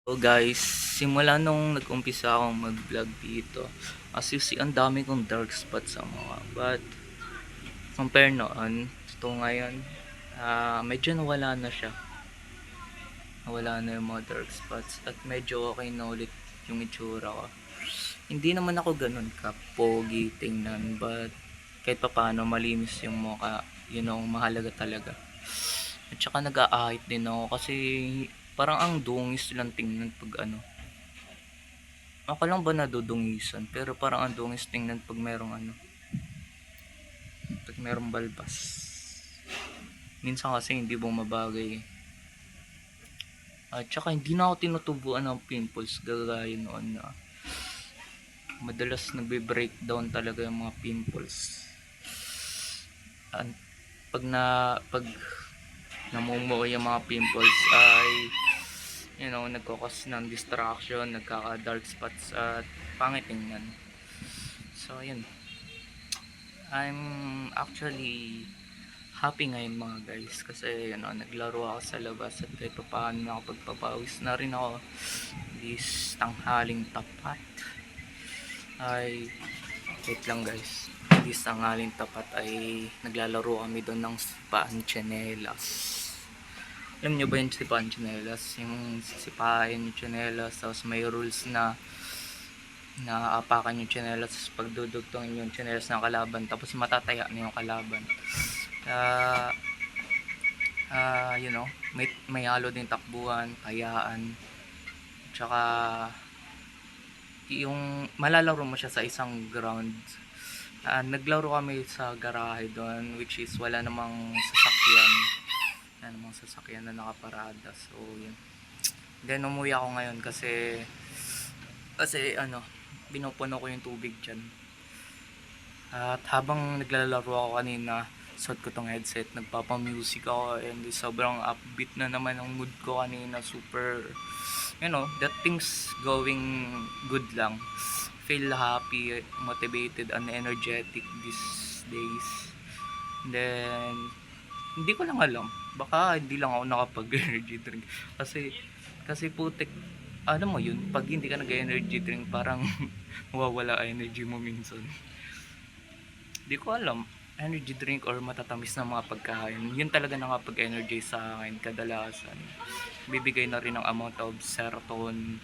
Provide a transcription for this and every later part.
So guys, simula nung nag-umpisa akong mag-vlog dito, as you see, ang dami kong dark spots sa mukha. But, compare noon, ito ngayon, medyo nawala na siya. Nawala na yung mga dark spots at medyo okay na ulit yung itsura ko. Hindi naman ako ganun ka-pogi tingnan, but kahit pa paano malinis yung mukha, mahalaga talaga. At saka nag-aahit din ako kasi parang ang dungis lang tingnan pag ako lang ba nadudungisan? Pero parang ang dungis tingnan pag merong balbas. Minsan kasi hindi bumabagay. At saka hindi na ako tinutubuan ng pimples gagaya noon na madalas nagbe-breakdown talaga yung mga pimples. At pag namumuo yung mga pimples ay nagkakos ng distraction, nagkaka dark spots at pangit tingnan. So yun, I'm actually happy ngayon mga guys kasi naglaro ako sa labas at kahit pa paano nakapagpapawis na rin ako this tanghaling tapat ay wait lang guys, this tanghaling tapat ay naglalaro kami doon ng sipaan tsinelas. Alam nyo ba yung sipaan tsinelas? Yung sipain yung tsinelas tapos may rules na naapakan yung tsinelas pagdudugtongin yung tsinelas ng kalaban tapos matataya na yung kalaban. May halo din takbuhan, kayaan, tsaka yung malalaro mo siya sa isang ground. Naglaro kami sa garahe doon which is wala namang sasakyan na nakaparada. So yun, then umuwi ako ngayon kasi pinupuno ko yung tubig dyan. At habang naglalaro ako kanina, suot ko tong headset, nagpapa-music ako and sobrang upbeat na naman ang mood ko kanina. Super, that things going good lang. Feel happy, motivated, and energetic these days. Then, hindi ko lang alam. Baka hindi lang ako nakapag-energy drink. Kasi putik, mo yun, pag hindi ka nag-energy drink, parang mawawala energy mo minsan. Di ko alam, energy drink or matatamis na mga pagkain, yun talaga nakapag-energy sa akin kadalasan. Bibigay na rin ng amount of serotonin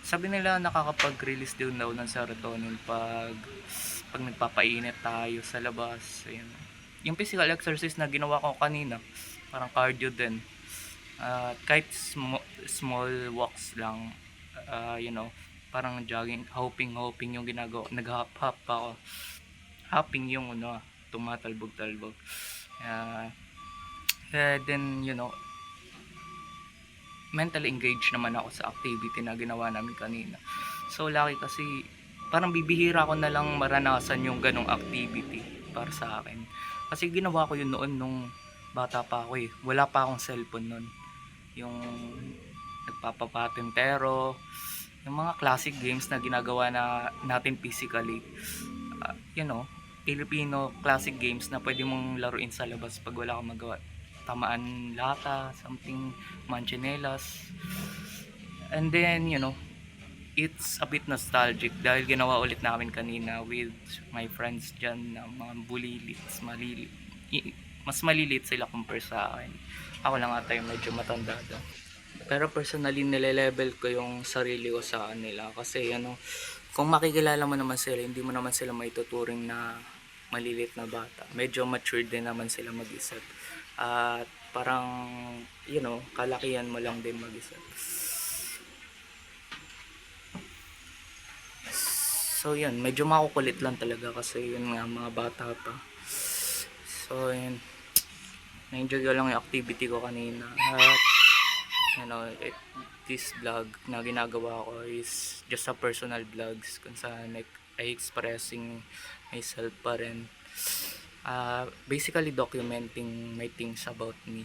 sabi nila nakakapag-release din daw ng serotonin pag nagpapainit tayo sa labas. Ayun. Yung physical exercise na ginawa ko kanina, parang cardio din. Kahit small walks lang, parang jogging, hopping yung ginagawa. Nag-hop ako. Hopping yung tumatalbog-talbog. Then, mentally engaged naman ako sa activity na ginawa namin kanina. So, lucky kasi parang bibihira ko na lang maranasan yung ganong activity para sa akin. Kasi ginawa ko yun noon nung bata pa ako eh. Wala pa akong cellphone noon. Yung nagpapapatintero, yung mga classic games na ginagawa natin physically. Filipino classic games na pwede mong laruin sa labas pag wala kang magawa. Tamaan lata, something, manchinelas. And then, it's a bit nostalgic dahil ginawa ulit namin kanina with my friends dyan na mga bulilits, mas malilit sila compare sa akin. Ako lang ata yung medyo matanda daw. Pero personally, nile-level ko yung sarili ko sa kanila kasi kung makikilala mo naman sila, hindi mo naman sila maituturing na malilit na bata. Medyo matured din naman sila mag-isip. At parang, kalakihan mo lang din mag-isip. So yun, medyo makukulit lang talaga kasi yun nga, mga bata pa. So yun, na-enjoy ko lang yung activity ko kanina. At this vlog na ginagawa ko is just a personal vlogs kung saan I expressing myself pa rin. Basically documenting my things about me.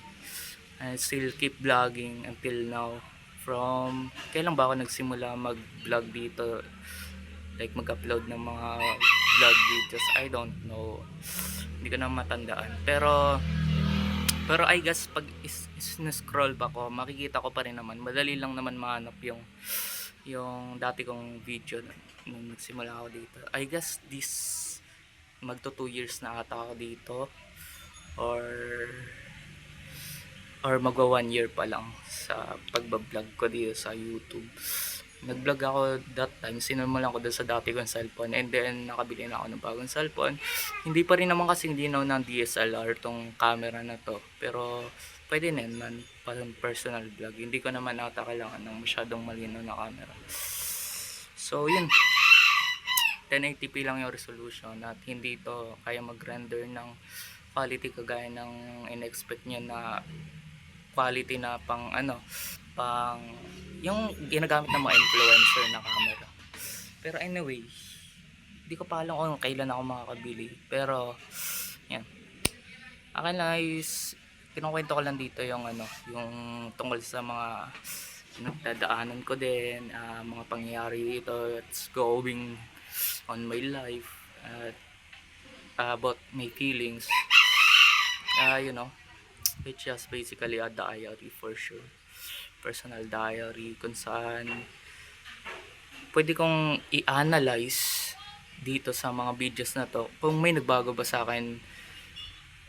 I still keep vlogging until now. From kailan ba ako nagsimula mag-vlog dito? Like mag-upload ng mga vlog videos. I don't know. Hindi ko na matandaan. Pero Pero I guess pag scroll pa ko, makikita ko pa rin naman. Madali lang naman mahanap yung dati kong video nung nagsimula ako dito. I guess this magto 2 years na ata ako dito, or magwa 1 year pa lang sa pagbablog ko dito sa YouTube. Nag-vlog ako that time, sinimulan ko doon sa dati kong cellphone, and then nakabili na ako ng bagong cellphone. Hindi pa rin naman kasing linaw ng DSLR tong camera na to, pero pwede na yun personal vlog. Hindi ko naman ata kailangan ng masyadong malinaw na camera. So yun, 1080p lang yung resolution at hindi to kaya mag-render ng quality kagaya ng in-expect nyo na quality na pang pang yung ginagamit ng mga influencer na camera. Pero anyway, hindi ko pa alam kung kailan ako makakabili, pero yan, akin lang is kinukwento ko lang dito yung yung tungkol sa mga nagdadaanan ko din, mga pangyayari dito that's going on my life, at about my feelings, you know, it's just basically a diary for sure, personal diary kung saan pwede kong i-analyze dito sa mga videos na to kung may nagbago ba sa akin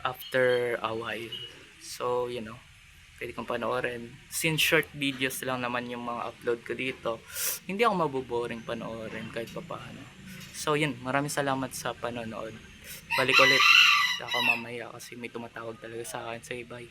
after a while. So you know, pwede kong panoorin. Since short videos lang naman yung mga upload ko dito, hindi ako maboboring panoorin kahit pa paano. So yun, maraming salamat sa panonood. Balik ulit ako mamaya kasi may tumatawag talaga sa akin. Say bye.